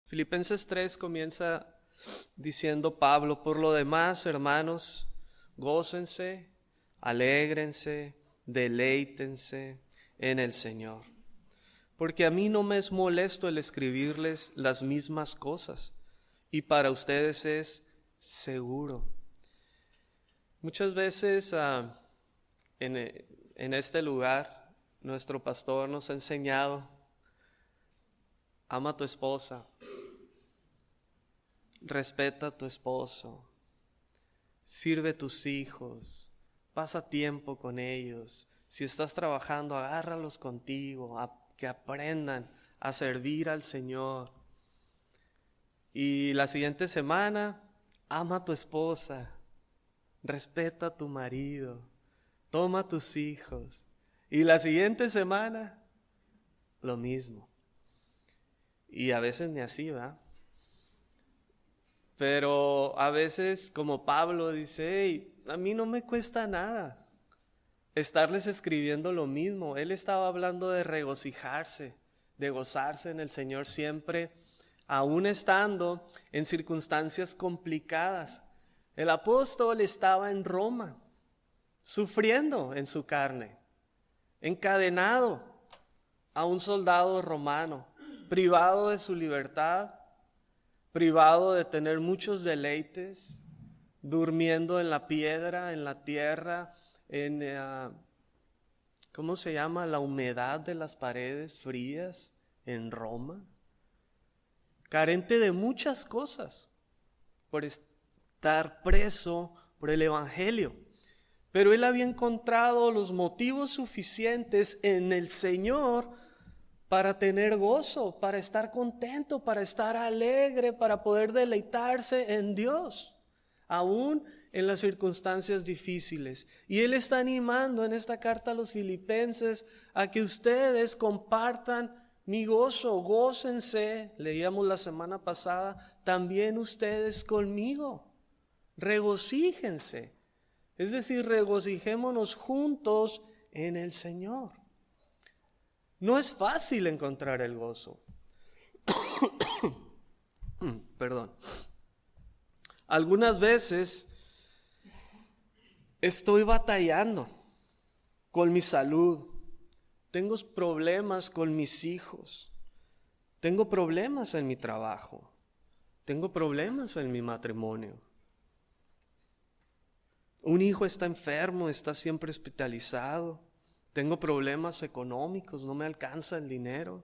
Filipenses 3 comienza diciendo Pablo: por lo demás, hermanos, gócense, alégrense, deleítense en el Señor. Porque a mí no me es molesto el escribirles las mismas cosas, y para ustedes es seguro. Muchas veces en este lugar nuestro pastor nos ha enseñado: ama a tu esposa, respeta a tu esposo, sirve a tus hijos, pasa tiempo con ellos. Si estás trabajando, agárralos contigo, que aprendan a servir al Señor. Y la siguiente semana, ama a tu esposa, respeta a tu marido, toma a tus hijos. Y la siguiente semana, lo mismo. Y a veces ni así, ¿verdad? Pero a veces, como Pablo dice: hey, a mí no me cuesta nada estarles escribiendo lo mismo. Él estaba hablando de regocijarse, de gozarse en el Señor siempre, aún estando en circunstancias complicadas. El apóstol estaba en Roma, sufriendo en su carne, encadenado a un soldado romano, privado de su libertad, privado de tener muchos deleites, durmiendo en la piedra, en la tierra, en, ¿cómo se llama? La humedad de las paredes frías en Roma. Carente de muchas cosas por estar preso por el Evangelio. Pero él había encontrado los motivos suficientes en el Señor para tener gozo, para estar contento, para estar alegre, para poder deleitarse en Dios, aún en las circunstancias difíciles. Y Él está animando en esta carta a los filipenses a que ustedes compartan mi gozo, gócense, leíamos la semana pasada, también ustedes conmigo, regocíjense. Es decir, regocijémonos juntos en el Señor. No es fácil encontrar el gozo. Perdón. Algunas veces estoy batallando con mi salud. Tengo problemas con mis hijos. Tengo problemas en mi trabajo. Tengo problemas en mi matrimonio. Un hijo está enfermo, está siempre hospitalizado. Tengo problemas económicos, no me alcanza el dinero.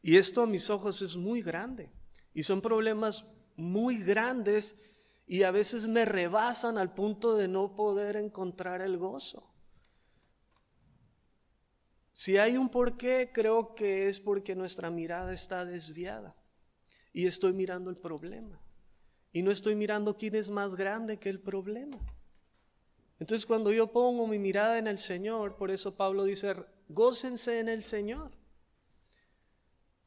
Y esto a mis ojos es muy grande. Y son problemas muy grandes y a veces me rebasan al punto de no poder encontrar el gozo. Si hay un porqué, creo que es porque nuestra mirada está desviada. Y estoy mirando el problema. Y no estoy mirando quién es más grande que el problema. Entonces cuando yo pongo mi mirada en el Señor, por eso Pablo dice: gócense en el Señor.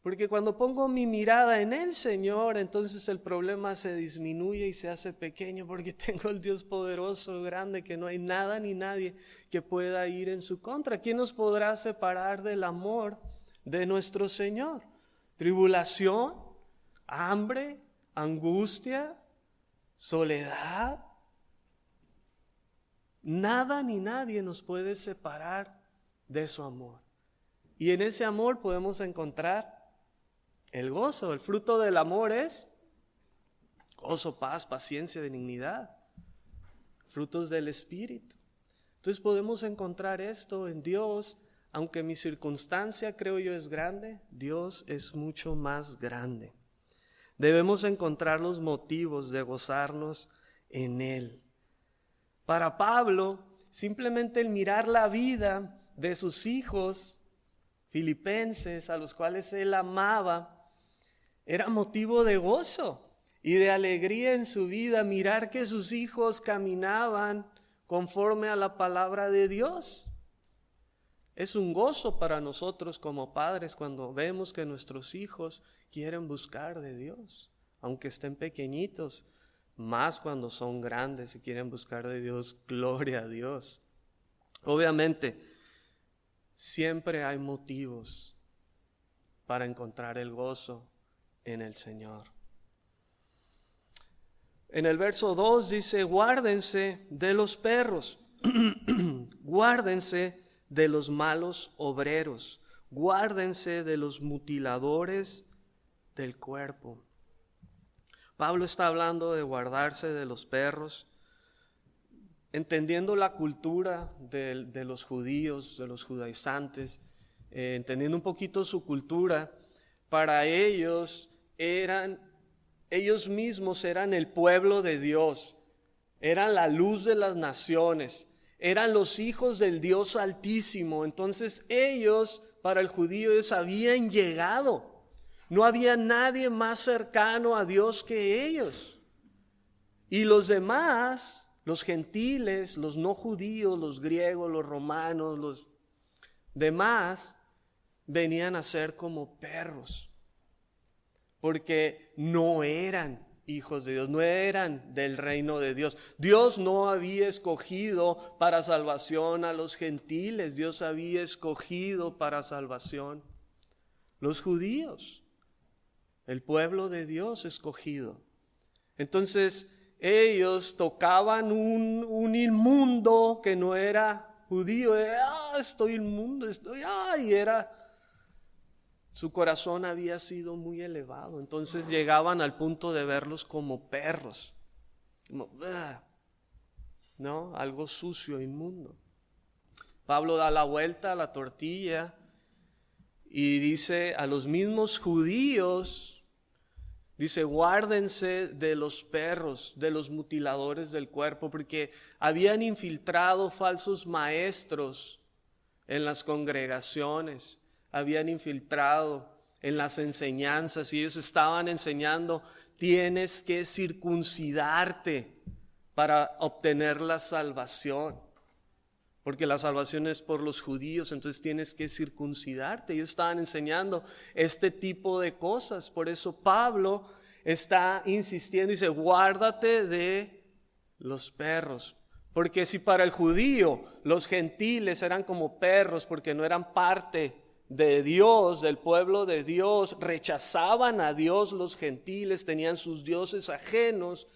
Porque cuando pongo mi mirada en el Señor, entonces el problema se disminuye y se hace pequeño, porque tengo el Dios poderoso, grande, que no hay nada ni nadie que pueda ir en su contra. ¿Quién nos podrá separar del amor de nuestro Señor? Tribulación, hambre, angustia, soledad. Nada ni nadie nos puede separar de su amor. Y en ese amor podemos encontrar el gozo. El fruto del amor es gozo, paz, paciencia, benignidad. Frutos del Espíritu. Entonces podemos encontrar esto en Dios. Aunque mi circunstancia, creo yo, es grande, Dios es mucho más grande. Debemos encontrar los motivos de gozarnos en Él. Para Pablo, simplemente el mirar la vida de sus hijos filipenses, a los cuales él amaba, era motivo de gozo y de alegría en su vida. Mirar que sus hijos caminaban conforme a la palabra de Dios. Es un gozo para nosotros como padres cuando vemos que nuestros hijos quieren buscar de Dios, aunque estén pequeñitos. Más cuando son grandes y quieren buscar de Dios, gloria a Dios. Obviamente, siempre hay motivos para encontrar el gozo en el Señor. En el verso 2 dice, guárdense de los perros, guárdense de los malos obreros, guárdense de los mutiladores del cuerpo. Pablo está hablando de guardarse de los perros, entendiendo la cultura de los judíos, de los judaizantes, entendiendo un poquito su cultura. Para ellos mismos eran el pueblo de Dios, eran la luz de las naciones, eran los hijos del Dios Altísimo. Entonces ellos, para el judío, ellos habían llegado. No había nadie más cercano a Dios que ellos. Y los demás, los gentiles, los no judíos, los griegos, los romanos, los demás, venían a ser como perros. Porque no eran hijos de Dios, no eran del reino de Dios. Dios no había escogido para salvación a los gentiles, Dios había escogido para salvación los judíos, el pueblo de Dios escogido. Entonces ellos tocaban un inmundo que no era judío, estoy inmundo, y era... Su corazón había sido muy elevado, entonces llegaban al punto de verlos como perros, como, ¿no? Algo sucio, inmundo. Pablo da la vuelta a la tortilla y dice a los mismos judíos, dice, guárdense de los perros, de los mutiladores del cuerpo, porque habían infiltrado falsos maestros en las congregaciones. Habían infiltrado en las enseñanzas y ellos estaban enseñando, tienes que circuncidarte para obtener la salvación, porque la salvación es por los judíos, entonces tienes que circuncidarte. Ellos estaban enseñando este tipo de cosas, por eso Pablo está insistiendo y dice, guárdate de los perros. Porque si para el judío los gentiles eran como perros porque no eran parte de Dios, del pueblo de Dios, rechazaban a Dios los gentiles, tenían sus dioses ajenos.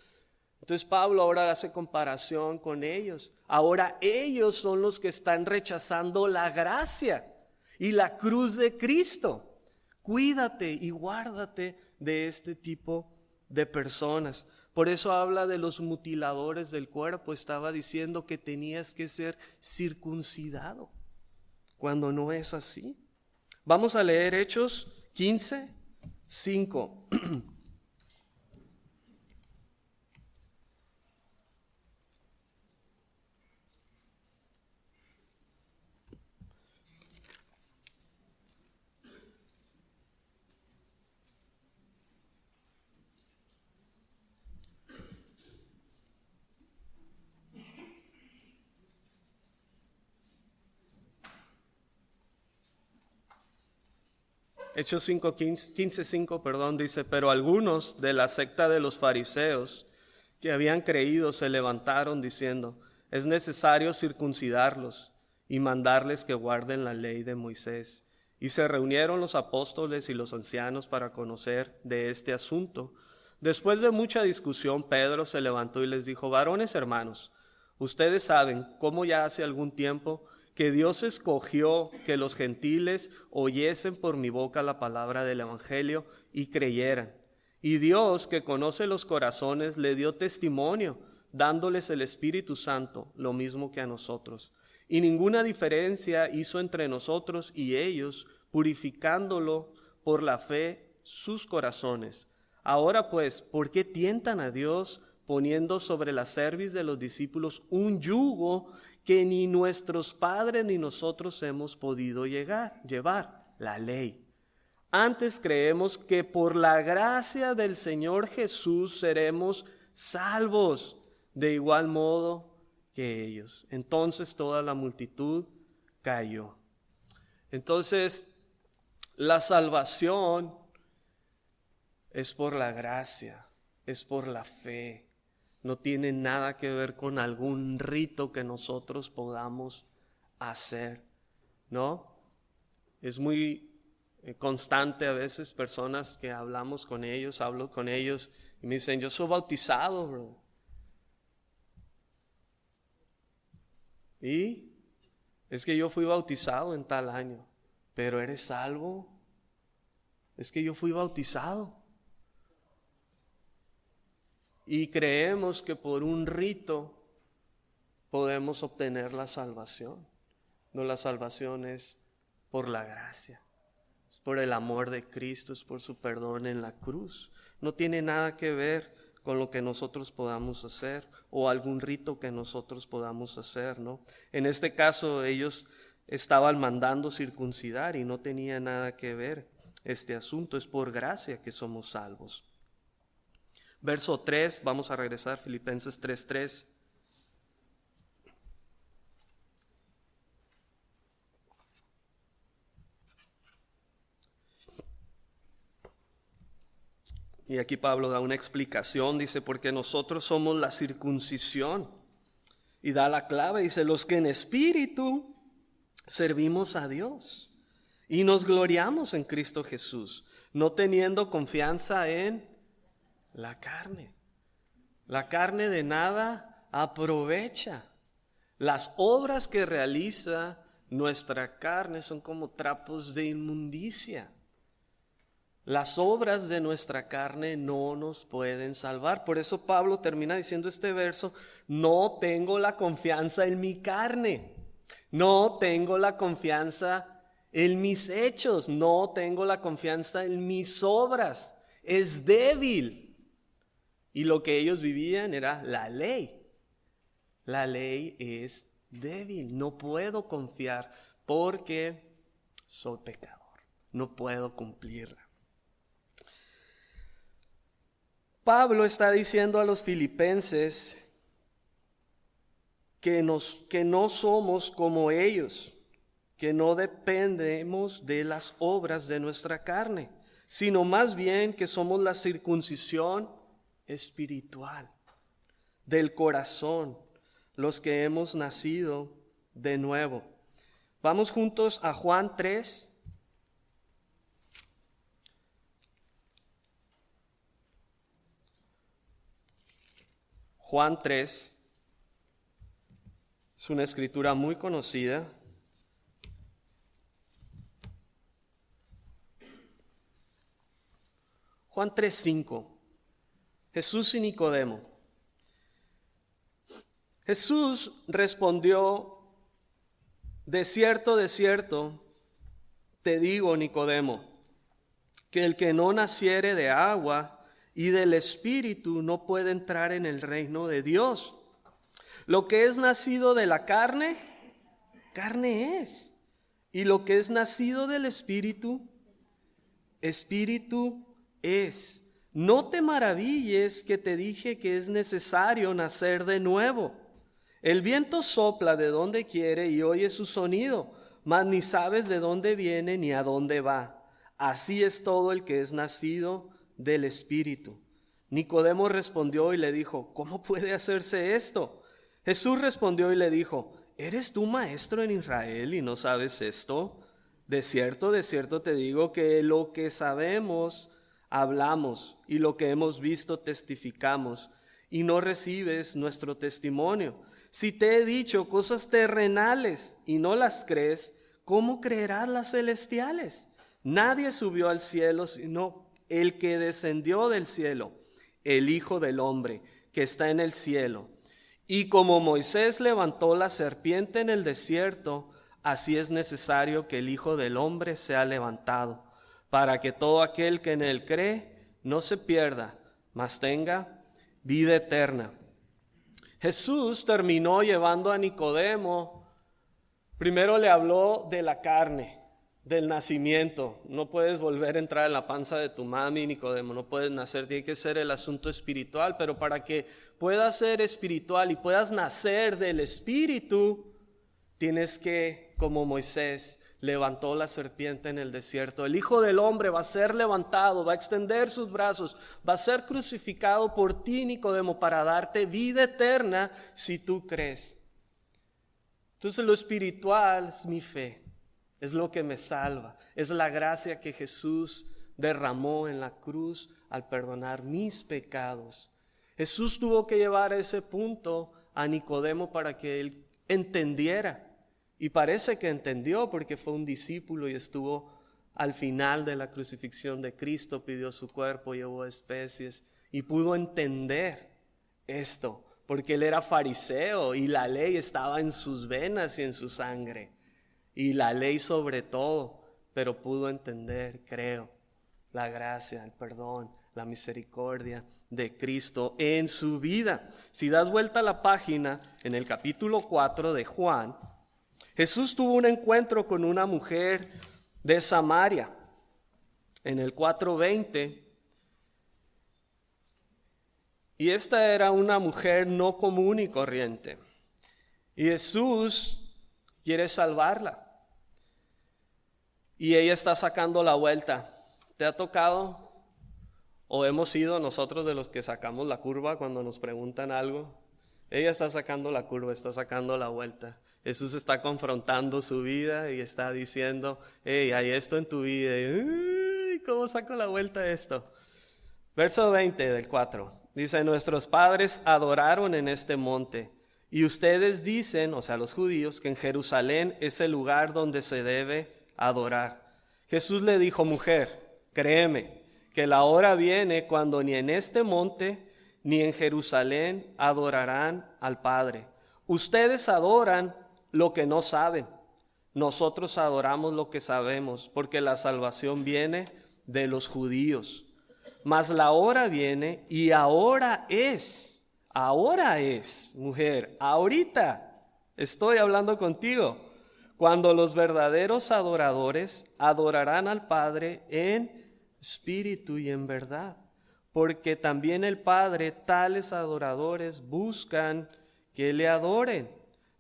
Entonces Pablo ahora hace comparación con ellos. Ahora ellos son los que están rechazando la gracia y la cruz de Cristo. Cuídate y guárdate de este tipo de personas. Por eso habla de los mutiladores del cuerpo. Estaba diciendo que tenías que ser circuncidado, cuando no es así. Vamos a leer Hechos 15:5. Hechos 15:5, dice, pero algunos de la secta de los fariseos que habían creído se levantaron diciendo, es necesario circuncidarlos y mandarles que guarden la ley de Moisés. Y se reunieron los apóstoles y los ancianos para conocer de este asunto. Después de mucha discusión, Pedro se levantó y les dijo, varones hermanos, ustedes saben cómo ya hace algún tiempo que Dios escogió que los gentiles oyesen por mi boca la palabra del evangelio y creyeran. Y Dios, que conoce los corazones, le dio testimonio, dándoles el Espíritu Santo, lo mismo que a nosotros. Y ninguna diferencia hizo entre nosotros y ellos, purificándolo por la fe sus corazones. Ahora pues, ¿por qué tientan a Dios poniendo sobre la cerviz de los discípulos un yugo que ni nuestros padres ni nosotros hemos podido llevar, la ley? Antes creemos que por la gracia del Señor Jesús seremos salvos de igual modo que ellos. Entonces toda la multitud cayó. Entonces la salvación es por la gracia, es por la fe. No tiene nada que ver con algún rito que nosotros podamos hacer, ¿no? Es muy constante a veces, personas que hablo con ellos y me dicen, yo soy bautizado, bro. Y es que yo fui bautizado en tal año, pero ¿eres salvo? Es que yo fui bautizado. Y creemos que por un rito podemos obtener la salvación. No, la salvación es por la gracia, es por el amor de Cristo, es por su perdón en la cruz. No tiene nada que ver con lo que nosotros podamos hacer o algún rito que nosotros podamos hacer, ¿no? En este caso ellos estaban mandando circuncidar y no tenía nada que ver este asunto. Es por gracia que somos salvos. Verso 3, vamos a regresar, Filipenses 3:3. Y aquí Pablo da una explicación, dice, porque nosotros somos la circuncisión. Y da la clave, dice, los que en espíritu servimos a Dios y nos gloriamos en Cristo Jesús, no teniendo confianza en la carne. La carne de nada aprovecha. Las obras que realiza nuestra carne son como trapos de inmundicia. Las obras de nuestra carne no nos pueden salvar. Por eso Pablo termina diciendo este verso, no tengo la confianza en mi carne, no tengo la confianza en mis hechos, no tengo la confianza en mis obras. Es débil. Y lo que ellos vivían era la ley. La ley es débil, no puedo confiar porque soy pecador, no puedo cumplirla. Pablo está diciendo a los filipenses que no somos como ellos, que no dependemos de las obras de nuestra carne, sino más bien que somos la circuncisión espiritual del corazón, los que hemos nacido de nuevo. Vamos juntos a Juan 3. Juan 3 es una escritura muy conocida. Juan 3:5. Jesús y Nicodemo. Jesús respondió, de cierto, te digo, Nicodemo, que el que no naciere de agua y del Espíritu no puede entrar en el reino de Dios. Lo que es nacido de la carne, carne es. Y lo que es nacido del Espíritu, Espíritu es. No te maravilles que te dije que es necesario nacer de nuevo. El viento sopla de donde quiere y oye su sonido, mas ni sabes de dónde viene ni a dónde va. Así es todo el que es nacido del Espíritu. Nicodemo respondió y le dijo, ¿cómo puede hacerse esto? Jesús respondió y le dijo, ¿eres tú maestro en Israel y no sabes esto? De cierto te digo que lo que sabemos hablamos y lo que hemos visto testificamos y no recibes nuestro testimonio. Si te he dicho cosas terrenales y no las crees, ¿cómo creerás las celestiales? Nadie subió al cielo sino el que descendió del cielo, el Hijo del Hombre, que está en el cielo. Y como Moisés levantó la serpiente en el desierto, así es necesario que el Hijo del Hombre sea levantado, para que todo aquel que en él cree no se pierda, mas tenga vida eterna. Jesús terminó llevando a Nicodemo, primero le habló de la carne, del nacimiento. No puedes volver a entrar en la panza de tu mami, Nicodemo, no puedes nacer, tiene que ser el asunto espiritual, pero para que puedas ser espiritual y puedas nacer del Espíritu, tienes que, como Moisés levantó la serpiente en el desierto, el Hijo del Hombre va a ser levantado, va a extender sus brazos, va a ser crucificado por ti, Nicodemo, para darte vida eterna si tú crees. Entonces lo espiritual es mi fe. Es lo que me salva. Es la gracia que Jesús derramó en la cruz al perdonar mis pecados. Jesús tuvo que llevar a ese punto a Nicodemo para que él entendiera. Y parece que entendió porque fue un discípulo y estuvo al final de la crucifixión de Cristo, pidió su cuerpo, llevó especies y pudo entender esto, porque él era fariseo y la ley estaba en sus venas y en su sangre. Y la ley sobre todo, pero pudo entender, creo, la gracia, el perdón, la misericordia de Cristo en su vida. Si das vuelta a la página, en el capítulo 4 de Juan, Jesús tuvo un encuentro con una mujer de Samaria. En el 4:20, y esta era una mujer no común y corriente. Y Jesús quiere salvarla. Y ella está sacando la vuelta. ¿Te ha tocado? ¿O hemos sido nosotros de los que sacamos la curva cuando nos preguntan algo? Ella está sacando la curva, está sacando la vuelta. Jesús está confrontando su vida y está diciendo, hey, hay esto en tu vida. Y, ¿cómo saco la vuelta a esto? Verso 20 del 4. Dice, nuestros padres adoraron en este monte. Y ustedes dicen, o sea, los judíos, que en Jerusalén es el lugar donde se debe adorar. Jesús le dijo, mujer, créeme, que la hora viene cuando ni en este monte ni en Jerusalén adorarán al Padre. Ustedes adoran lo que no saben. Nosotros adoramos lo que sabemos, porque la salvación viene de los judíos. Mas la hora viene y ahora es, mujer, ahorita estoy hablando contigo, cuando los verdaderos adoradores adorarán al Padre en espíritu y en verdad, porque también el Padre tales adoradores buscan que le adoren.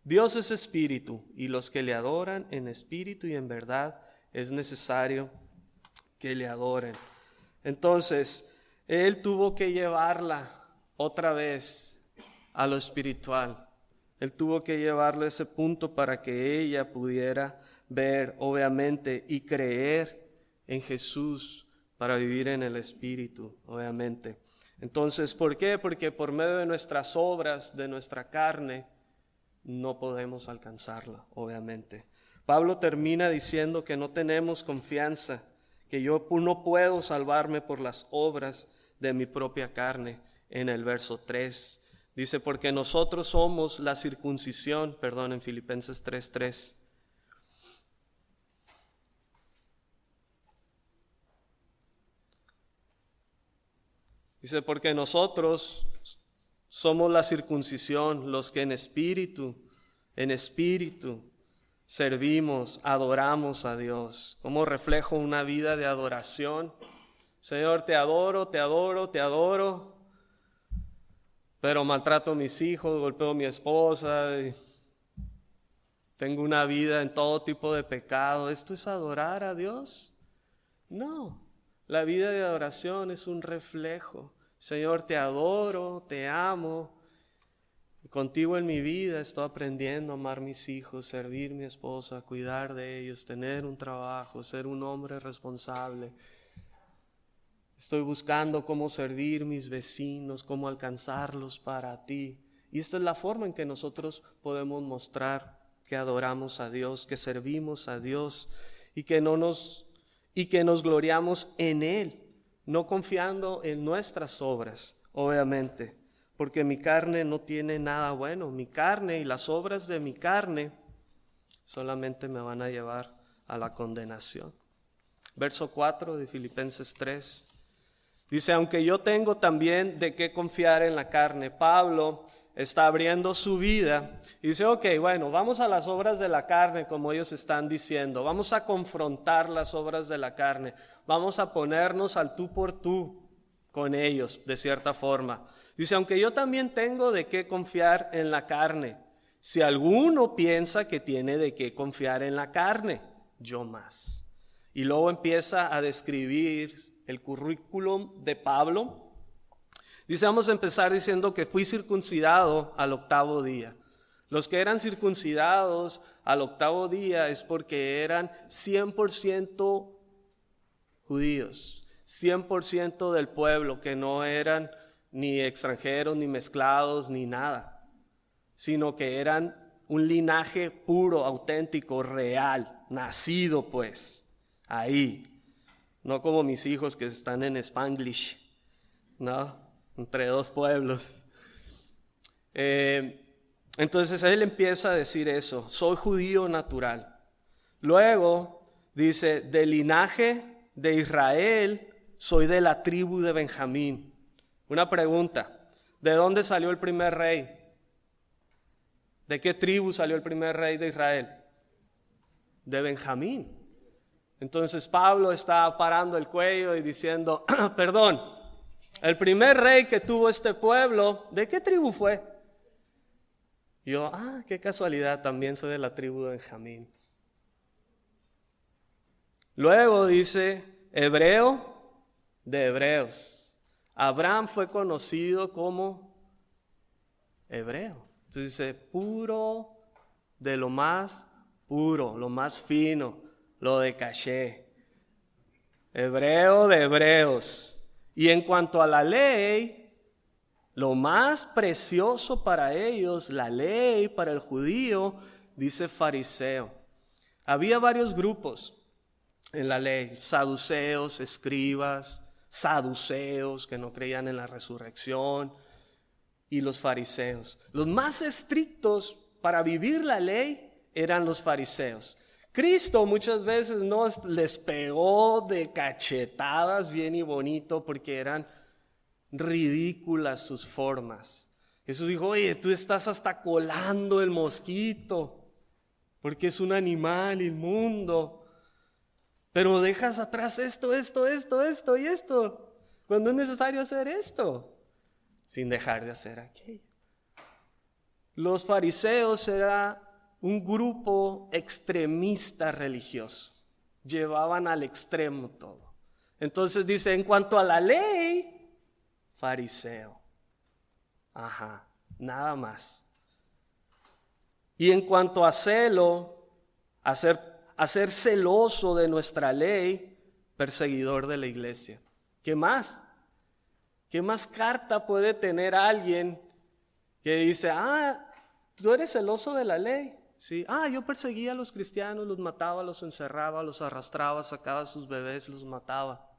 Dios es espíritu, y los que le adoran en espíritu y en verdad es necesario que le adoren. Entonces, Él tuvo que llevarla otra vez a lo espiritual. Él tuvo que llevarla a ese punto para que ella pudiera ver, obviamente, y creer en Jesús para vivir en el Espíritu, obviamente. Entonces, ¿por qué? Porque por medio de nuestras obras, de nuestra carne, no podemos alcanzarla, obviamente. Pablo termina diciendo que no tenemos confianza, que yo no puedo salvarme por las obras de mi propia carne, en el verso 3. Dice, porque nosotros somos la circuncisión, en Filipenses 3:3. Dice, porque nosotros somos la circuncisión, los que en espíritu servimos, adoramos a Dios. Como reflejo una vida de adoración. Señor, te adoro, pero maltrato a mis hijos, golpeo a mi esposa, y tengo una vida en todo tipo de pecado. ¿Esto es adorar a Dios? No, la vida de adoración es un reflejo. Señor, te adoro, te amo. Contigo en mi vida estoy aprendiendo a amar a mis hijos, servir a mi esposa, cuidar de ellos, tener un trabajo, ser un hombre responsable. Estoy buscando cómo servir a mis vecinos, cómo alcanzarlos para ti. Y esta es la forma en que nosotros podemos mostrar que adoramos a Dios, que servimos a Dios y que nos gloriamos en Él, no confiando en nuestras obras, obviamente, porque mi carne no tiene nada bueno. Mi carne y las obras de mi carne solamente me van a llevar a la condenación. Verso 4 de Filipenses 3. Dice, aunque yo tengo también de qué confiar en la carne. Pablo está abriendo su vida y dice, ok, bueno, vamos a las obras de la carne, como ellos están diciendo. Vamos a confrontar las obras de la carne. Vamos a ponernos al tú por tú con ellos, de cierta forma. Dice, aunque yo también tengo de qué confiar en la carne. Si alguno piensa que tiene de qué confiar en la carne, yo más. Y luego empieza a describir el currículum de Pablo. Dice, vamos a empezar diciendo que fui circuncidado al 8º día. Los que eran circuncidados al 8º día es porque eran 100% judíos, 100% del pueblo, que no eran ni extranjeros, ni mezclados, ni nada, sino que eran un linaje puro, auténtico, real, nacido pues, ahí. No como mis hijos que están en Spanglish, ¿no? Entre dos pueblos. Entonces él empieza a decir eso, soy judío natural. Luego dice, del linaje de Israel, soy de la tribu de Benjamín. Una pregunta, ¿de dónde salió el primer rey? ¿De qué tribu salió el primer rey de Israel? De Benjamín. Entonces Pablo está parando el cuello y diciendo, perdón, el primer rey que tuvo este pueblo, ¿de qué tribu fue? Y yo, qué casualidad, también soy de la tribu de Benjamín. Luego dice, hebreo de hebreos. Abraham fue conocido como hebreo. Entonces dice, puro de lo más puro, lo más fino, lo de caché. Hebreo de hebreos. Y en cuanto a la ley, lo más precioso para ellos, la ley para el judío, dice fariseo. Había varios grupos en la ley, saduceos, escribas, saduceos que no creían en la resurrección, y los fariseos. Los más estrictos para vivir la ley eran los fariseos. Cristo muchas veces no les pegó de cachetadas bien y bonito porque eran ridículas sus formas. Jesús dijo, oye, tú estás hasta colando el mosquito porque es un animal inmundo, pero dejas atrás esto y esto, cuando es necesario hacer esto, sin dejar de hacer aquello. Los fariseos era un grupo extremista religioso, llevaban al extremo todo. Entonces dice, en cuanto a la ley, fariseo. Nada más. Y en cuanto a celo, a ser celoso de nuestra ley, perseguidor de la iglesia. ¿Qué más? ¿Qué más carta puede tener alguien que dice, tú eres celoso de la ley? Sí. Yo perseguía a los cristianos, los mataba, los encerraba, los arrastraba, sacaba a sus bebés, los mataba.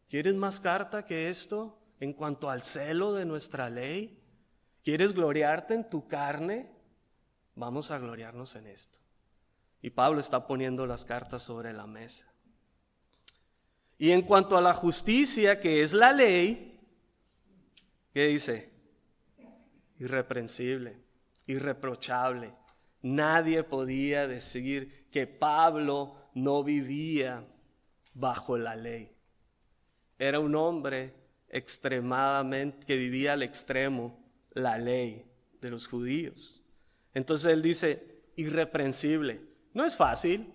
¿Quieres más carta que esto en cuanto al celo de nuestra ley? ¿Quieres gloriarte en tu carne? Vamos a gloriarnos en esto. Y Pablo está poniendo las cartas sobre la mesa. Y en cuanto a la justicia, que es la ley, ¿qué dice? Irreprensible, irreprochable. Nadie podía decir que Pablo no vivía bajo la ley. Era un hombre extremadamente, que vivía al extremo la ley de los judíos. Entonces él dice, irreprensible. No es fácil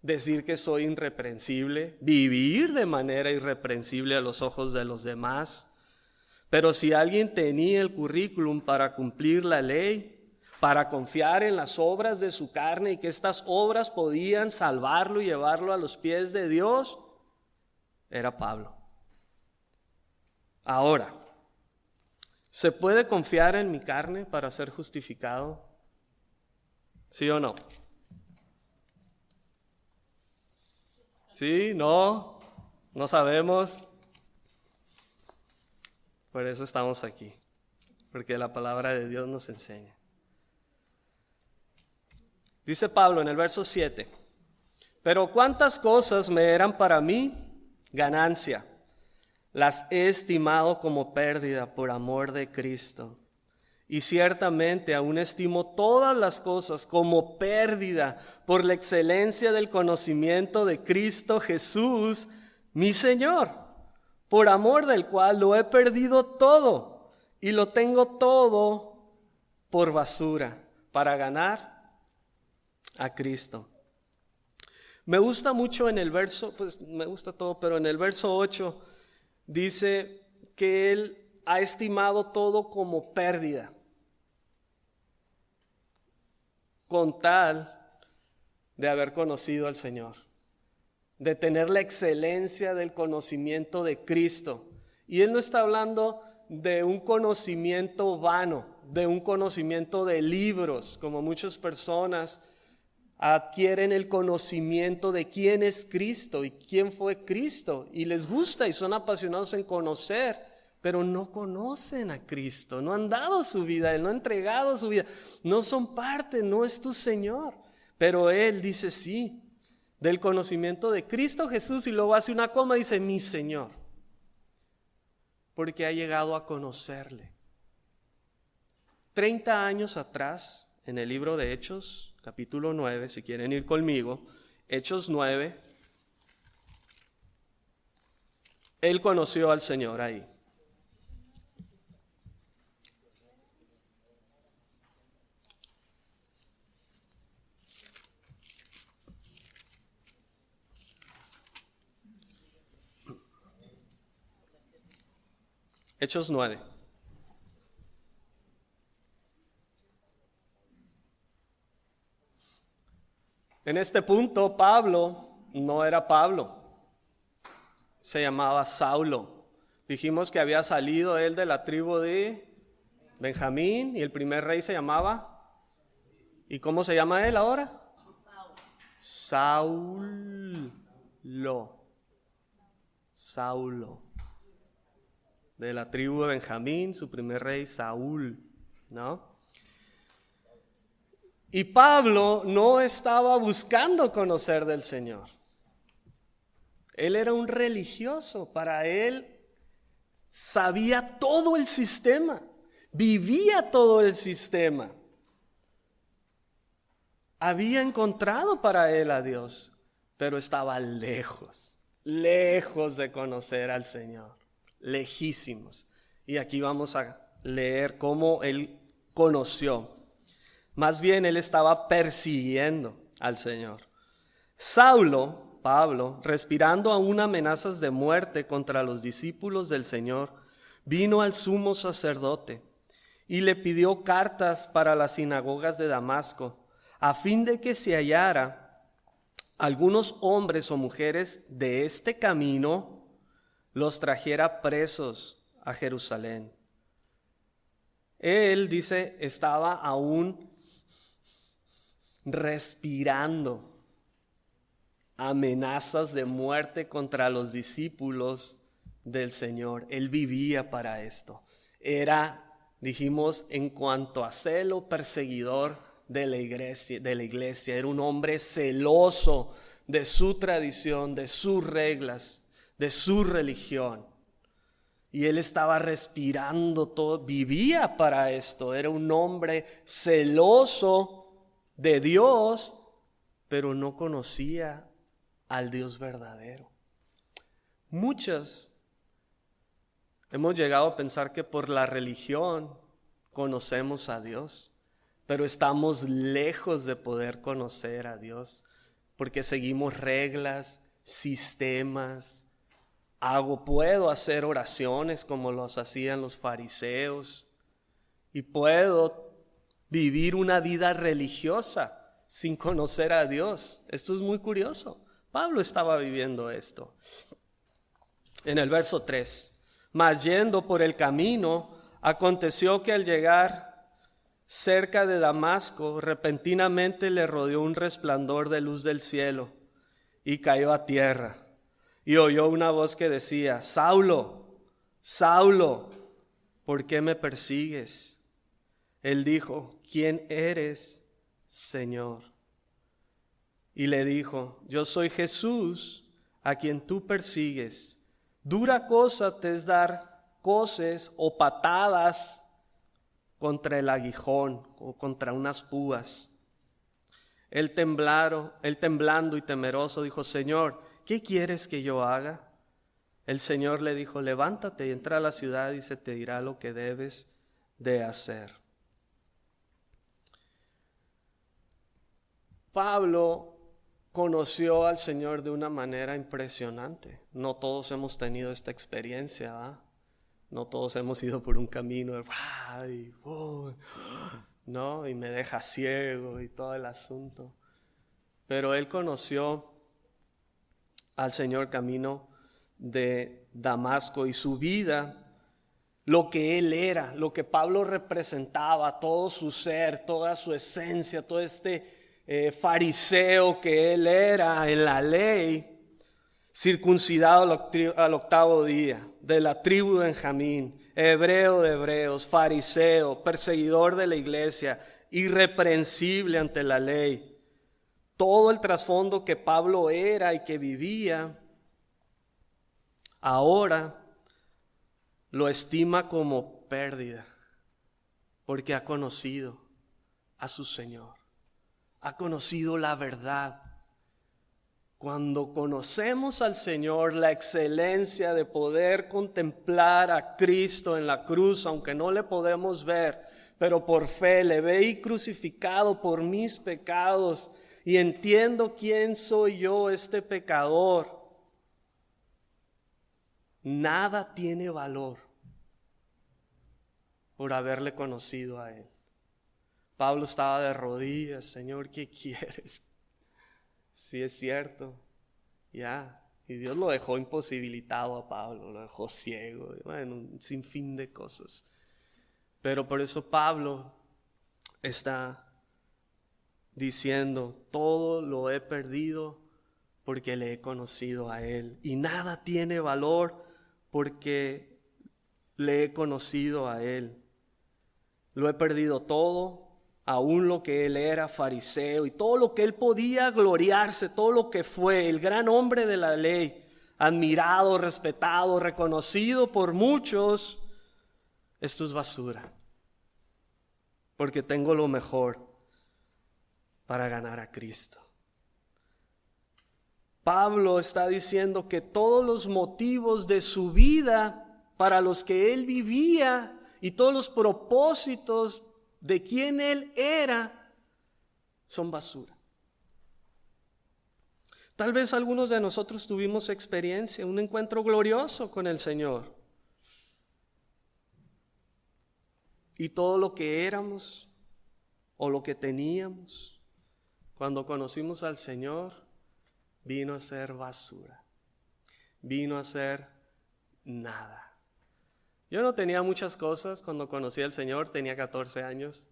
decir que soy irreprensible, vivir de manera irreprensible a los ojos de los demás. Pero si alguien tenía el currículum para cumplir la ley, para confiar en las obras de su carne y que estas obras podían salvarlo y llevarlo a los pies de Dios, era Pablo. Ahora, ¿se puede confiar en mi carne para ser justificado? ¿Sí o no? ¿Sí? ¿No? ¿No sabemos? Por eso estamos aquí, porque la palabra de Dios nos enseña. Dice Pablo en el verso 7, pero cuántas cosas me eran para mí ganancia, las he estimado como pérdida por amor de Cristo. Y ciertamente aún estimo todas las cosas como pérdida por la excelencia del conocimiento de Cristo Jesús, mi Señor, por amor del cual lo he perdido todo y lo tengo todo por basura para ganar a Cristo. Me gusta mucho en el verso, pues me gusta todo, pero en el verso 8 dice que él ha estimado todo como pérdida. con tal de haber conocido al Señor, de tener la excelencia del conocimiento de Cristo. Y Él no está hablando de un conocimiento vano, de un conocimiento de libros, como muchas personas adquieren el conocimiento de quién es Cristo y quién fue Cristo, y les gusta y son apasionados en conocer, pero no conocen a Cristo, no han dado su vida a Él, no han entregado su vida, no son parte, no es tu Señor. Pero Él dice sí, del conocimiento de Cristo Jesús, y luego hace una coma y dice mi Señor, porque ha llegado a conocerle. 30 años atrás, en el libro de Hechos, capítulo 9, si quieren ir conmigo, Hechos 9, Él conoció al Señor ahí. Hechos 9. En este punto, Pablo no era Pablo, se llamaba Saulo. Dijimos que había salido él de la tribu de Benjamín y el primer rey se llamaba. ¿Y cómo se llama él ahora? Saulo. Saulo. De la tribu de Benjamín, su primer rey, Saúl, ¿no? Y Pablo no estaba buscando conocer del Señor. Él era un religioso. Para él sabía todo el sistema, vivía todo el sistema. Había encontrado para él a Dios, pero estaba lejos de conocer al Señor, lejísimos. Y aquí vamos a leer cómo él conoció. Más bien él estaba persiguiendo al Señor. Saulo, Pablo, respirando aún amenazas de muerte contra los discípulos del Señor, vino al sumo sacerdote y le pidió cartas para las sinagogas de Damasco, a fin de que se hallara algunos hombres o mujeres de este camino, los trajera presos a Jerusalén. Él, dice, estaba aún respirando amenazas de muerte contra los discípulos del Señor. Él vivía para esto. Era, dijimos, en cuanto a celo, perseguidor de la iglesia. Era un hombre celoso de su tradición, de sus reglas, de su religión. Y él estaba respirando todo, vivía para esto. Era un hombre celoso de Dios, pero no conocía al Dios verdadero. Muchos hemos llegado a pensar que por la religión conocemos a Dios, pero estamos lejos de poder conocer a Dios, porque seguimos reglas, sistemas. Puedo hacer oraciones como los hacían los fariseos, y puedo vivir una vida religiosa sin conocer a Dios. Esto es muy curioso. Pablo estaba viviendo esto. En el verso 3, mas yendo por el camino, aconteció que al llegar cerca de Damasco, repentinamente le rodeó un resplandor de luz del cielo y cayó a tierra. Y oyó una voz que decía: Saulo, Saulo, ¿por qué me persigues? Él dijo: ¿quién eres, Señor? Y le dijo: yo soy Jesús, a quien tú persigues. Dura cosa te es dar coces o patadas contra el aguijón o contra unas púas. Él temblando y temeroso dijo: Señor, ¿qué quieres que yo haga? El Señor le dijo: levántate y entra a la ciudad y se te dirá lo que debes de hacer. Pablo conoció al Señor de una manera impresionante. No todos hemos tenido esta experiencia, ¿verdad? No todos hemos ido por un camino de ¿no? Y me deja ciego y todo el asunto. Pero él conoció al Señor camino de Damasco y su vida, lo que él era, lo que Pablo representaba, todo su ser, toda su esencia, todo fariseo que él era en la ley, circuncidado al octavo día, de la tribu de Benjamín, hebreo de hebreos, fariseo, perseguidor de la iglesia, irreprensible ante la ley. Todo el trasfondo que Pablo era y que vivía, ahora lo estima como pérdida, porque ha conocido a su Señor, ha conocido la verdad. Cuando conocemos al Señor, la excelencia de poder contemplar a Cristo en la cruz, aunque no le podemos ver, pero por fe le veí crucificado por mis pecados y entiendo quién soy yo, este pecador. Nada tiene valor por haberle conocido a Él. Pablo estaba de rodillas. Señor, ¿qué quieres? Sí, es cierto, ya. Y Dios lo dejó imposibilitado a Pablo, lo dejó ciego, bueno, un sinfín de cosas. Pero por eso Pablo está diciendo, todo lo he perdido porque le he conocido a Él. Y nada tiene valor porque le he conocido a Él. Lo he perdido todo, aún lo que él era, fariseo, y todo lo que él podía gloriarse, todo lo que fue, el gran hombre de la ley, admirado, respetado, reconocido por muchos. Esto es basura, porque tengo lo mejor para ganar a Cristo. Pablo está diciendo que todos los motivos de su vida para los que él vivía y todos los propósitos de quien él era son basura. Tal vez algunos de nosotros tuvimos experiencia, un encuentro glorioso con el Señor. Y todo lo que éramos o lo que teníamos cuando conocimos al Señor vino a ser basura, vino a ser nada. Yo no tenía muchas cosas cuando conocí al Señor, tenía 14 años,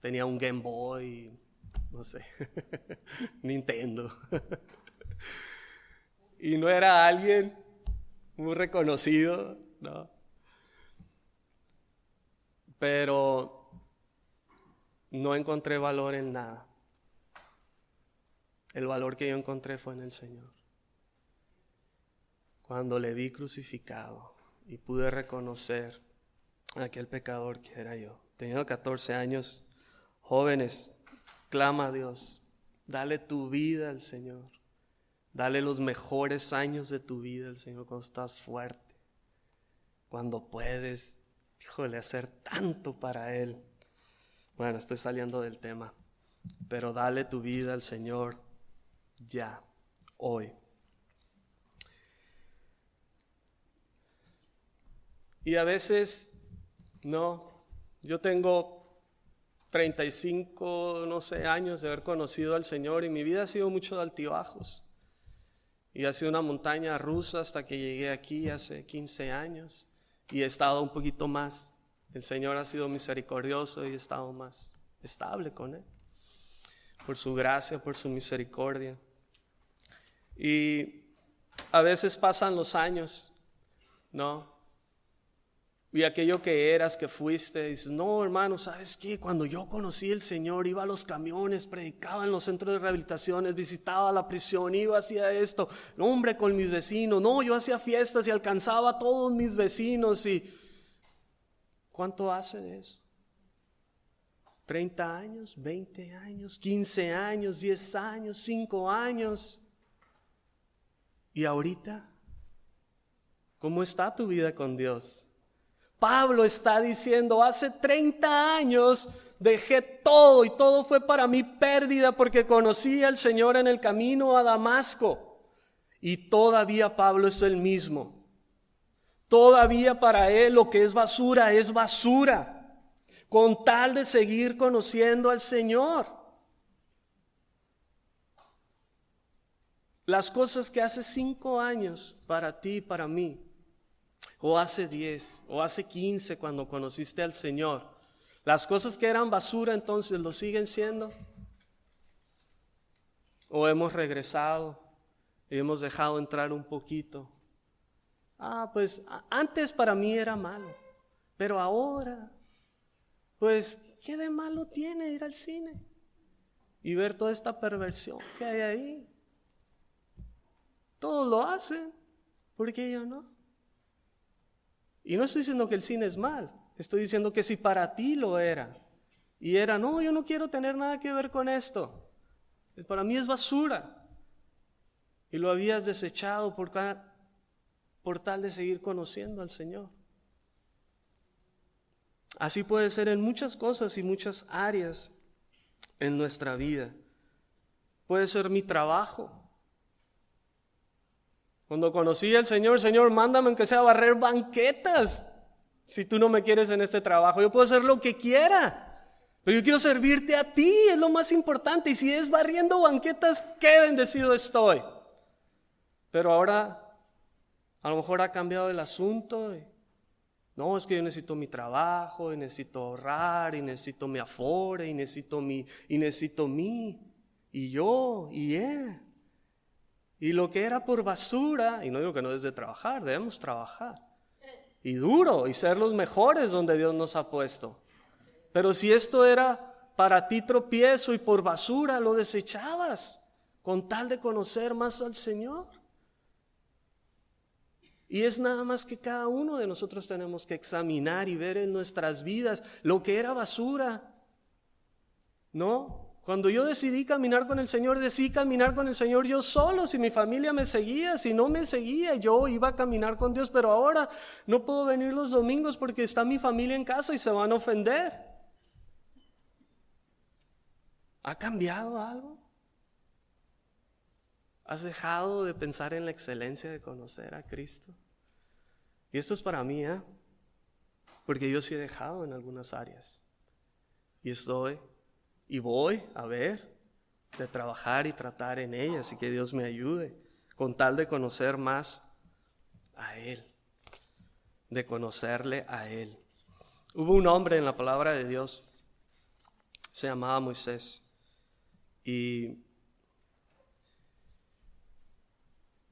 tenía un Game Boy, no sé, Nintendo. Y no era alguien muy reconocido, ¿no? Pero no encontré valor en nada. El valor que yo encontré fue en el Señor. Cuando le vi crucificado y pude reconocer a aquel pecador que era yo. Teniendo 14 años, jóvenes, clama a Dios. Dale tu vida al Señor. Dale los mejores años de tu vida al Señor cuando estás fuerte. Cuando puedes, híjole, hacer tanto para Él. Bueno, estoy saliendo del tema. Pero dale tu vida al Señor ya, hoy. Y a veces, no, yo tengo 35, no sé, años de haber conocido al Señor y mi vida ha sido mucho de altibajos. Y ha sido una montaña rusa hasta que llegué aquí hace 15 años y he estado un poquito más. El Señor ha sido misericordioso y he estado más estable con Él. Por su gracia, por su misericordia. Y a veces pasan los años, ¿no? Y aquello que eras, que fuiste, dices, no, hermano, ¿sabes qué? Cuando yo conocí al Señor, iba a los camiones, predicaba en los centros de rehabilitaciones, visitaba la prisión, iba, hacía esto, no, hombre, con mis vecinos, no, yo hacía fiestas y alcanzaba a todos mis vecinos. Y ¿cuánto hace de eso? 30 años, 20 años, 15 años, 10 años, 5 años. ¿Y ahorita? ¿Cómo está tu vida con Dios? Pablo está diciendo, hace 30 años dejé todo y todo fue para mí pérdida porque conocí al Señor en el camino a Damasco. Y todavía Pablo es el mismo. Todavía para él lo que es basura es basura. con tal de seguir conociendo al Señor. Las cosas que hace 5 años para ti y para mí, o hace 10, o hace 15 cuando conociste al Señor, las cosas que eran basura entonces lo siguen siendo. O hemos regresado y hemos dejado entrar un poquito. Pues antes para mí era malo, pero ahora, pues, ¿qué de malo tiene ir al cine y ver toda esta perversión que hay ahí? Todos lo hacen, ¿por qué yo no? Y no estoy diciendo que el cine es mal, estoy diciendo que si para ti lo era, y era, no, yo no quiero tener nada que ver con esto, para mí es basura, y lo habías desechado por tal de seguir conociendo al Señor. Así puede ser en muchas cosas y muchas áreas en nuestra vida. Puede ser mi trabajo. Cuando conocí al Señor, Señor, mándame aunque sea a barrer banquetas. Si tú no me quieres en este trabajo, yo puedo hacer lo que quiera, pero yo quiero servirte a ti, es lo más importante. Y si es barriendo banquetas, qué bendecido estoy. Pero ahora, a lo mejor ha cambiado el asunto. No, es que yo necesito mi trabajo, y necesito ahorrar, y necesito mi afore, y necesito mi, y yo, y él. Y lo que era por basura, y no digo que no es de trabajar, debemos trabajar. Y duro, y ser los mejores donde Dios nos ha puesto. Pero si esto era para ti tropiezo y por basura, lo desechabas con tal de conocer más al Señor. Y es nada más que cada uno de nosotros tenemos que examinar y ver en nuestras vidas lo que era basura. ¿No? Cuando yo decidí caminar con el Señor, decidí caminar con el Señor yo solo. Si mi familia me seguía, si no me seguía, yo iba a caminar con Dios. Pero ahora no puedo venir los domingos porque está mi familia en casa y se van a ofender. ¿Ha cambiado algo? ¿Has dejado de pensar en la excelencia de conocer a Cristo? Y esto es para mí, porque yo sí he dejado en algunas áreas. Y voy a ver, de trabajar y tratar en ellas, y que Dios me ayude, con tal de conocer más a Él, de conocerle a Él. Hubo un hombre en la palabra de Dios, se llamaba Moisés, y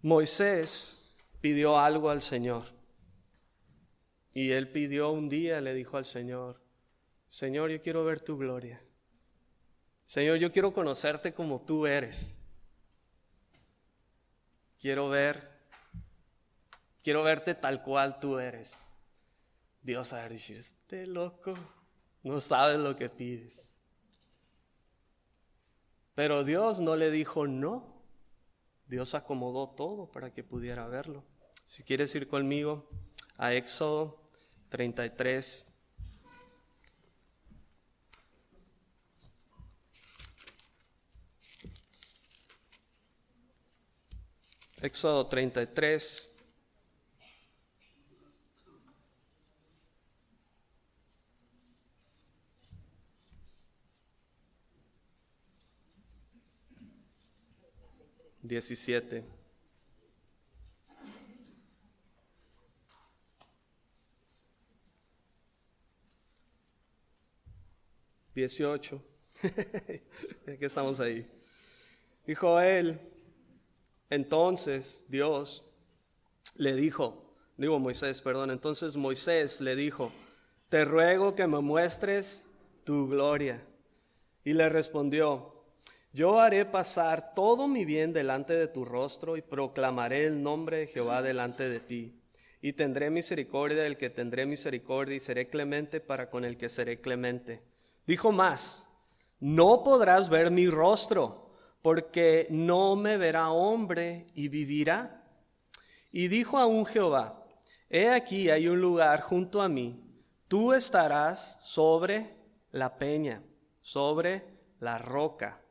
Moisés pidió algo al Señor, y él pidió un día, le dijo al Señor, Señor, yo quiero ver tu gloria. Señor, yo quiero conocerte como tú eres. Quiero verte tal cual tú eres. Dios ha dicho, este loco no sabe lo que pides. Pero Dios no le dijo no. Dios acomodó todo para que pudiera verlo. Si quieres ir conmigo a Éxodo 33. Éxodo 33. (17) (18) Ya que estamos ahí. Dijo él, entonces Dios le dijo, entonces Moisés le dijo, te ruego que me muestres tu gloria. Y le respondió, yo haré pasar todo mi bien delante de tu rostro y proclamaré el nombre de Jehová delante de ti. Y tendré misericordia del que tendré misericordia y seré clemente para con el que seré clemente. Dijo más, no podrás ver mi rostro, porque no me verá hombre y vivirá. Y dijo aún Jehová, he aquí hay un lugar junto a mí, tú estarás sobre la peña, sobre la roca.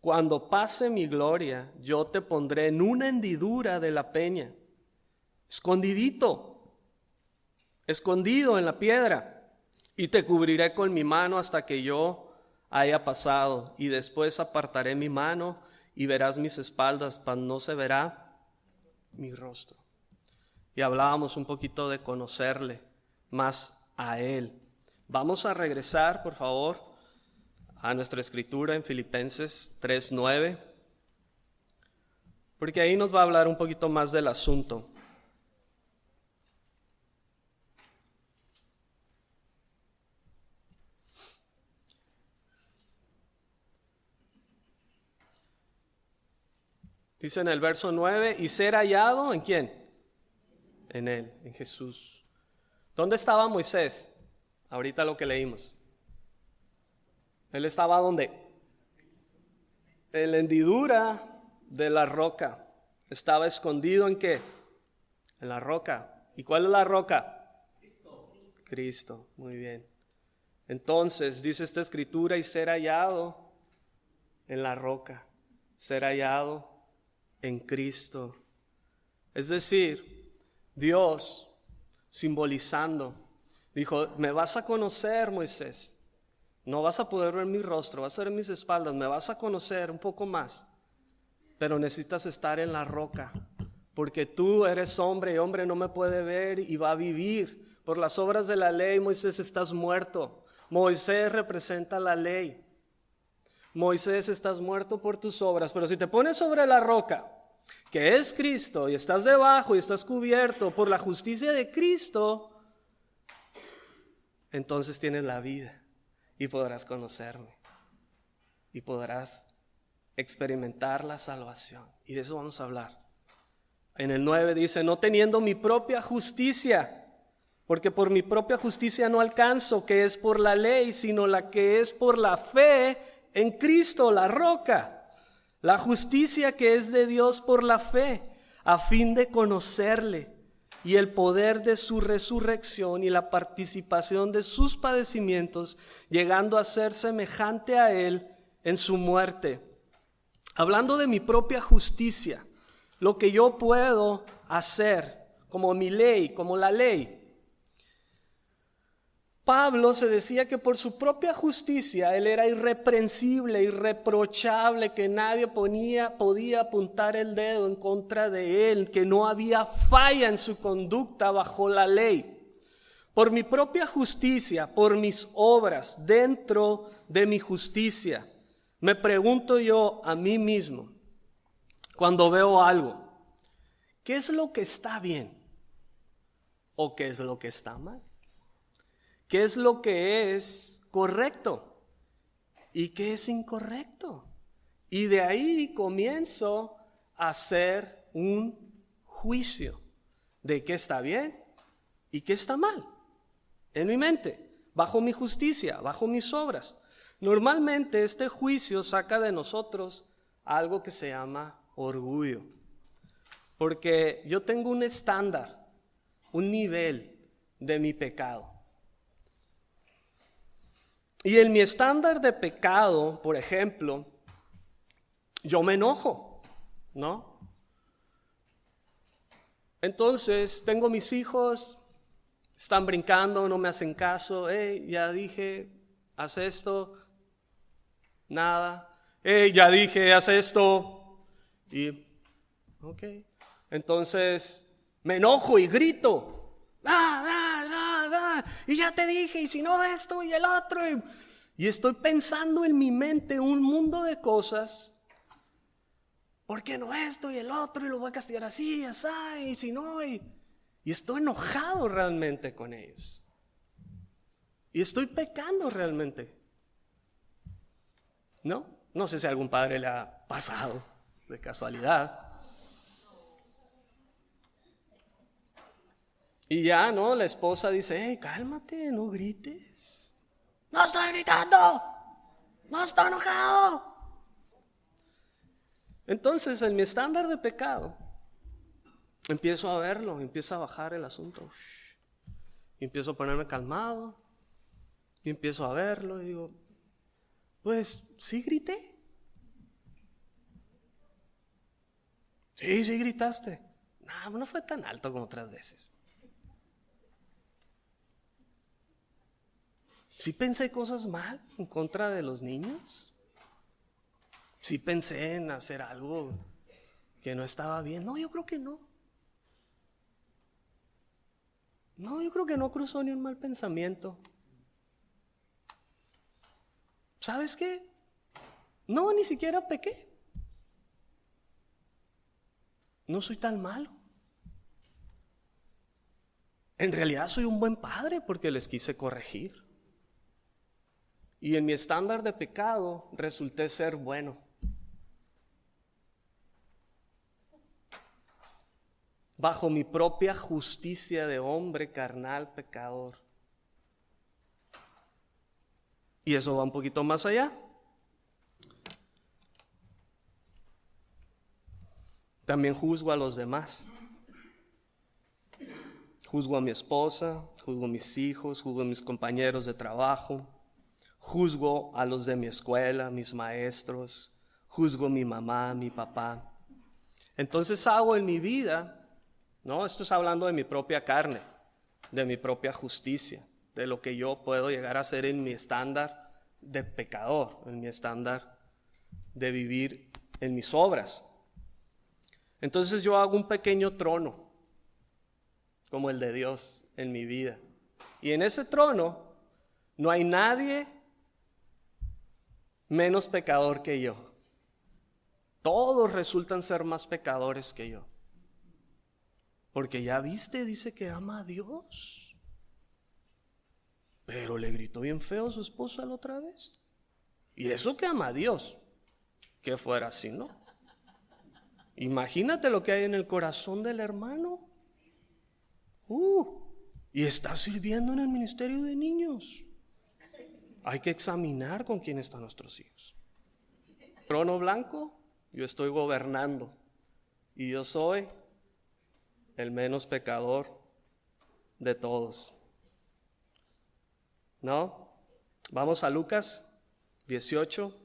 Cuando pase mi gloria, yo te pondré en una hendidura de la peña, escondido en la piedra, Y te cubriré con mi mano hasta que yo haya pasado, y después apartaré mi mano y verás mis espaldas, mas no se verá mi rostro. Y hablábamos un poquito de conocerle más a Él. Vamos a regresar, por favor, a nuestra escritura en Filipenses 3:9, porque ahí nos va a hablar un poquito más del asunto. Dice en el verso 9, y ser hallado, ¿en quién? En Él, en Jesús. ¿Dónde estaba Moisés? Ahorita lo que leímos. Él estaba ¿dónde? En la hendidura de la roca. Estaba escondido ¿en qué? En la roca. ¿Y cuál es la roca? Cristo. Muy bien. Entonces dice esta escritura, y ser hallado en la roca. Ser hallado en Cristo. Es decir, Dios simbolizando, dijo, me vas a conocer, Moisés. No vas a poder ver mi rostro, vas a ver mis espaldas, me vas a conocer un poco más. Pero necesitas estar en la roca, porque tú eres hombre y hombre no me puede ver y va a vivir. Por las obras de la ley, Moisés, estás muerto. Moisés representa la ley. Moisés, estás muerto por tus obras, pero si te pones sobre la roca, que es Cristo, y estás debajo y estás cubierto por la justicia de Cristo, entonces tienes la vida y podrás conocerme y podrás experimentar la salvación. Y de eso vamos a hablar. En el 9 dice, no teniendo mi propia justicia, porque por mi propia justicia no alcanzo, que es por la ley, sino la que es por la fe en Cristo, la roca. La justicia que es de Dios por la fe, a fin de conocerle y el poder de su resurrección y la participación de sus padecimientos, llegando a ser semejante a Él en su muerte. Hablando de mi propia justicia, lo que yo puedo hacer como mi ley, como la ley. Pablo se decía que por su propia justicia él era irreprensible, irreprochable, que nadie podía apuntar el dedo en contra de él, que no había falla en su conducta bajo la ley. Por mi propia justicia, por mis obras, dentro de mi justicia, me pregunto yo a mí mismo, cuando veo algo, ¿qué es lo que está bien o qué es lo que está mal? ¿Qué es lo que es correcto y qué es incorrecto? Y de ahí comienzo a hacer un juicio de qué está bien y qué está mal en mi mente, bajo mi justicia, bajo mis obras. Normalmente este juicio saca de nosotros algo que se llama orgullo, porque yo tengo un estándar, un nivel de mi pecado. Y en mi estándar de pecado, por ejemplo, yo me enojo, ¿no? Entonces, tengo mis hijos, están brincando, no me hacen caso. Ya dije, haz esto, nada. Ya dije, haz esto. Y, ok. Entonces, me enojo y grito. Y ya te dije, y si no esto y el otro. Y estoy pensando en mi mente un mundo de cosas. ¿Por qué no esto y el otro? Y lo voy a castigar así, así, y si no. Y estoy enojado realmente con ellos. Y estoy pecando realmente. ¿No? No sé si a algún padre le ha pasado de casualidad. Y ya, ¿no? La esposa dice, hey, cálmate, no grites. No estoy gritando, no estoy enojado. Entonces, en mi estándar de pecado, empiezo a verlo, empiezo a bajar el asunto. Y empiezo a ponerme calmado. Y empiezo a verlo y digo, pues, ¿sí grité? Sí gritaste. No fue tan alto como 3 veces. Sí pensé cosas mal en contra de los niños. Sí pensé en hacer algo que no estaba bien. No, yo creo que no. No, yo creo que no cruzó ni un mal pensamiento. ¿Sabes qué? No, ni siquiera pequé. No soy tan malo. En realidad soy un buen padre porque les quise corregir. Y en mi estándar de pecado resulté ser bueno. Bajo mi propia justicia de hombre carnal pecador. Y eso va un poquito más allá. También juzgo a los demás. Juzgo a mi esposa, juzgo a mis hijos, juzgo a mis compañeros de trabajo, juzgo a los de mi escuela, mis maestros, juzgo a mi mamá, mi papá. Entonces hago en mi vida, ¿no? Esto es hablando de mi propia carne, de mi propia justicia, de lo que yo puedo llegar a hacer en mi estándar de pecador, en mi estándar de vivir en mis obras. Entonces yo hago un pequeño trono, como el de Dios en mi vida. Y en ese trono no hay nadie menos pecador que yo. Todos resultan ser más pecadores que yo. Porque ya viste, dice que ama a Dios. Pero le gritó bien feo a su esposa la otra vez. Y eso que ama a Dios, que fuera así, ¿no? Imagínate lo que hay en el corazón del hermano. Y está sirviendo en el ministerio de niños. Hay que examinar con quién están nuestros hijos. Trono blanco, yo estoy gobernando. Y yo soy el menos pecador de todos. ¿No? Vamos a Lucas 18.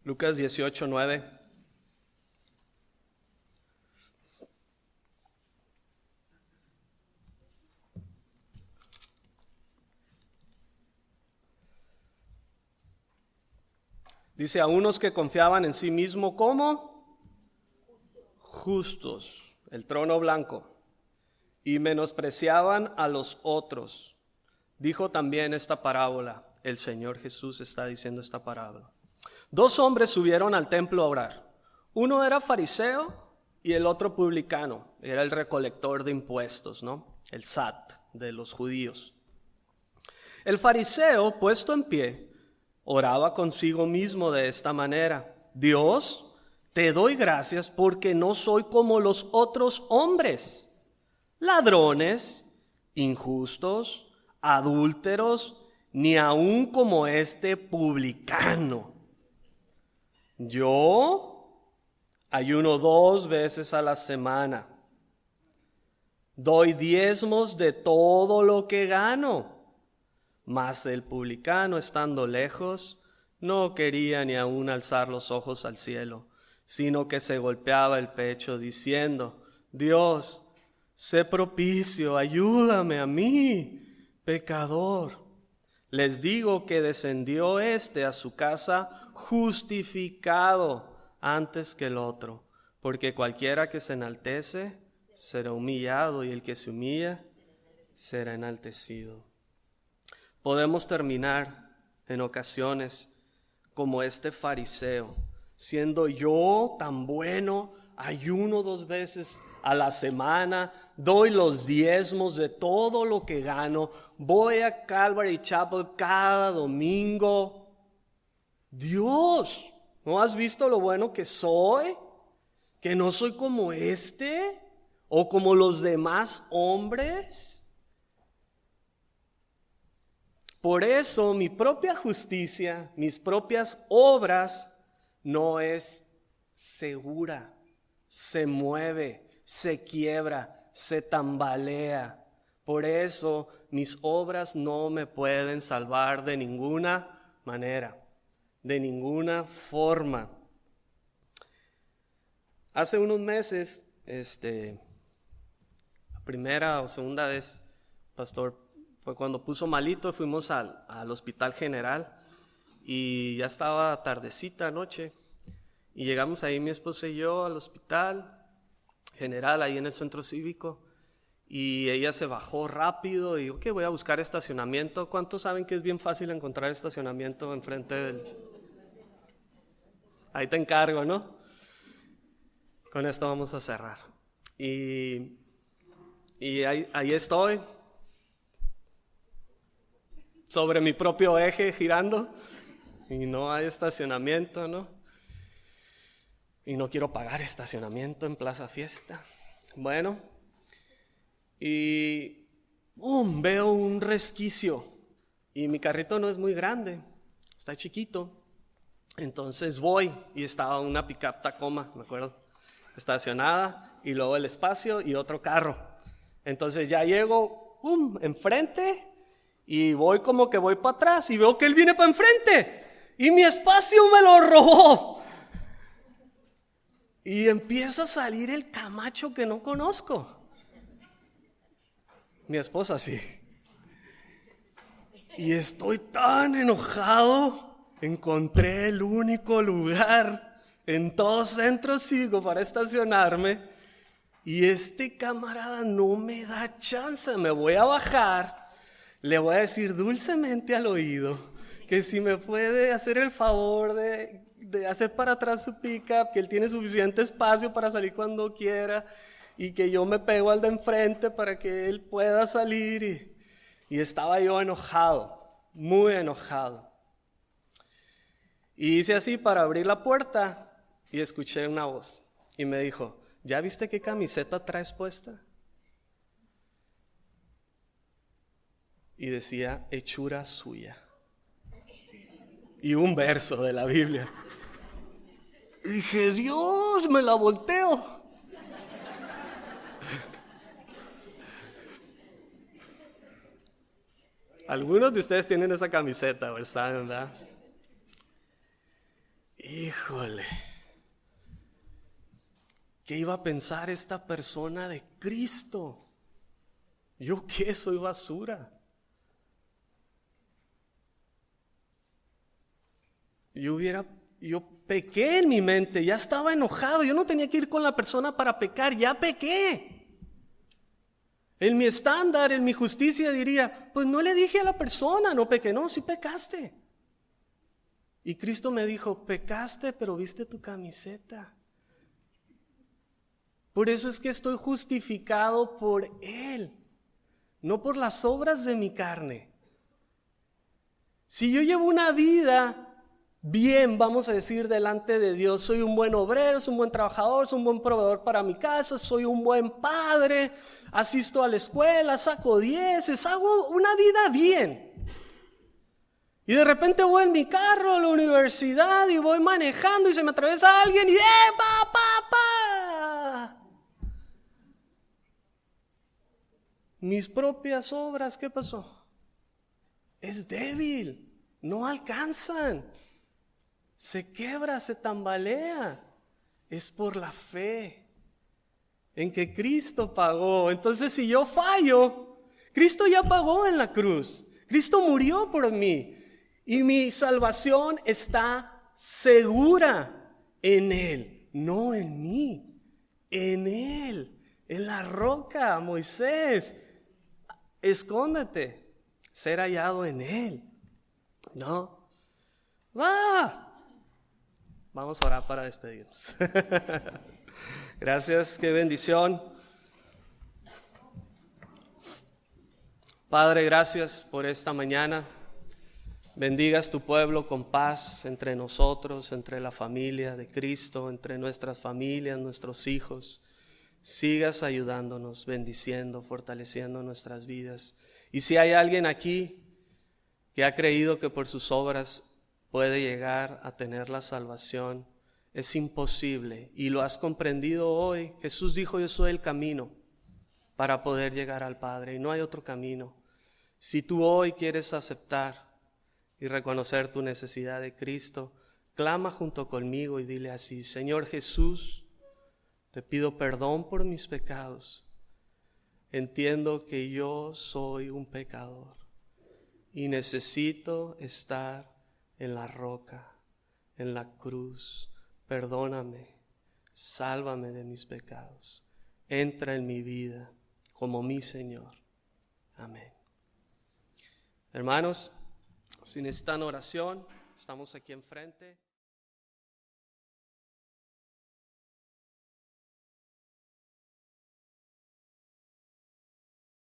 Lucas 18:9. Dice, a unos que confiaban en sí mismo como justos, el trono blanco, y menospreciaban a los otros. Dijo también esta parábola, el Señor Jesús está diciendo esta parábola. 2 hombres subieron al templo a orar. Uno era fariseo y el otro publicano, era el recolector de impuestos, ¿no? El SAT de los judíos. El fariseo, puesto en pie, oraba consigo mismo de esta manera: Dios, te doy gracias porque no soy como los otros hombres, ladrones, injustos, adúlteros, ni aun como este publicano. Yo ayuno 2 veces a la semana, doy diezmos de todo lo que gano. Mas el publicano, estando lejos, no quería ni aun alzar los ojos al cielo, sino que se golpeaba el pecho diciendo: Dios, sé propicio, ayúdame a mí, pecador. Les digo que descendió a su casa justificado antes que el otro, porque cualquiera que se enaltece será humillado, y el que se humilla será enaltecido. Podemos terminar en ocasiones como este fariseo, siendo yo tan bueno, ayuno 2 veces a la semana, doy los diezmos de todo lo que gano, voy a Calvary Chapel cada domingo. Dios, ¿no has visto lo bueno que soy? ¿Que no soy como este o como los demás hombres? Por eso mi propia justicia, mis propias obras, no es segura, se mueve, se quiebra, se tambalea. Por eso mis obras no me pueden salvar de ninguna manera, de ninguna forma. Hace unos meses, la primera o segunda vez, pastor, fue cuando puso malito, fuimos al Hospital General y ya estaba tardecita anoche y llegamos ahí mi esposa y yo al Hospital General, ahí en el Centro Cívico, y ella se bajó rápido y ok, voy a buscar estacionamiento. ¿Cuántos saben que es bien fácil encontrar estacionamiento enfrente del...? Ahí te encargo, ¿no? Con esto vamos a cerrar. Y ahí estoy, sobre mi propio eje girando, y no hay estacionamiento, ¿no? Y no quiero pagar estacionamiento en Plaza Fiesta. Bueno, y veo un resquicio, y mi carrito no es muy grande, está chiquito. Entonces voy, y estaba una pickup Tacoma, me acuerdo, estacionada, y luego el espacio y otro carro. Entonces ya llego, enfrente, y voy como que voy para atrás, y veo que él viene para enfrente, y mi espacio me lo robó. Y empieza a salir el Camacho que no conozco. Mi esposa sí. Y estoy tan enojado, encontré el único lugar en todo Centro Cívico para estacionarme, y este camarada no me da chance. Me voy a bajar, le voy a decir dulcemente al oído que si me puede hacer el favor de hacer para atrás su pickup, que él tiene suficiente espacio para salir cuando quiera, y que yo me pego al de enfrente para que él pueda salir. Y estaba yo enojado, muy enojado. Y hice así para abrir la puerta y escuché una voz y me dijo: ¿ya viste qué camiseta traes puesta? Y decía: hechura suya. Y un verso de la Biblia. Y dije: Dios, me la volteo. Algunos de ustedes tienen esa camiseta, ¿verdad? Híjole. ¿Qué iba a pensar esta persona de Cristo? ¿Yo qué? Soy basura. Yo pequé en mi mente, ya estaba enojado, yo no tenía que ir con la persona para pecar, ya pequé. En mi estándar, en mi justicia diría: pues no le dije a la persona, no pequé. No, sí pecaste. Y Cristo me dijo: pecaste, pero viste tu camiseta. Por eso es que estoy justificado por Él, no por las obras de mi carne. Si yo llevo una vida bien, vamos a decir, delante de Dios, soy un buen obrero, soy un buen trabajador, soy un buen proveedor para mi casa, soy un buen padre, asisto a la escuela, saco 10, hago una vida bien. Y de repente voy en mi carro a la universidad y voy manejando y se me atraviesa alguien y ¡pa! Mis propias obras, ¿qué pasó? Es débil, no alcanzan. Se quebra, se tambalea. Es por la fe en que Cristo pagó. Entonces, si yo fallo, Cristo ya pagó en la cruz. Cristo murió por mí. Y mi salvación está segura en Él, no en mí. En Él, en la roca. Moisés, escóndete, ser hallado en Él. No. Vamos a orar para despedirnos. Gracias, qué bendición. Padre, gracias por esta mañana. Bendigas tu pueblo con paz entre nosotros, entre la familia de Cristo, entre nuestras familias, nuestros hijos. Sigas ayudándonos, bendiciendo, fortaleciendo nuestras vidas. Y si hay alguien aquí que ha creído que por sus obras puede llegar a tener la salvación, es imposible y lo has comprendido hoy. Jesús dijo: yo soy el camino, para poder llegar al Padre y no hay otro camino. Si tú hoy quieres aceptar y reconocer tu necesidad de Cristo, clama junto conmigo y dile así: Señor Jesús, te pido perdón por mis pecados. Entiendo que yo soy un pecador y necesito estar en la roca, en la cruz. Perdóname, sálvame de mis pecados. Entra en mi vida como mi Señor. Amén. Hermanos, si necesitan oración, estamos aquí enfrente.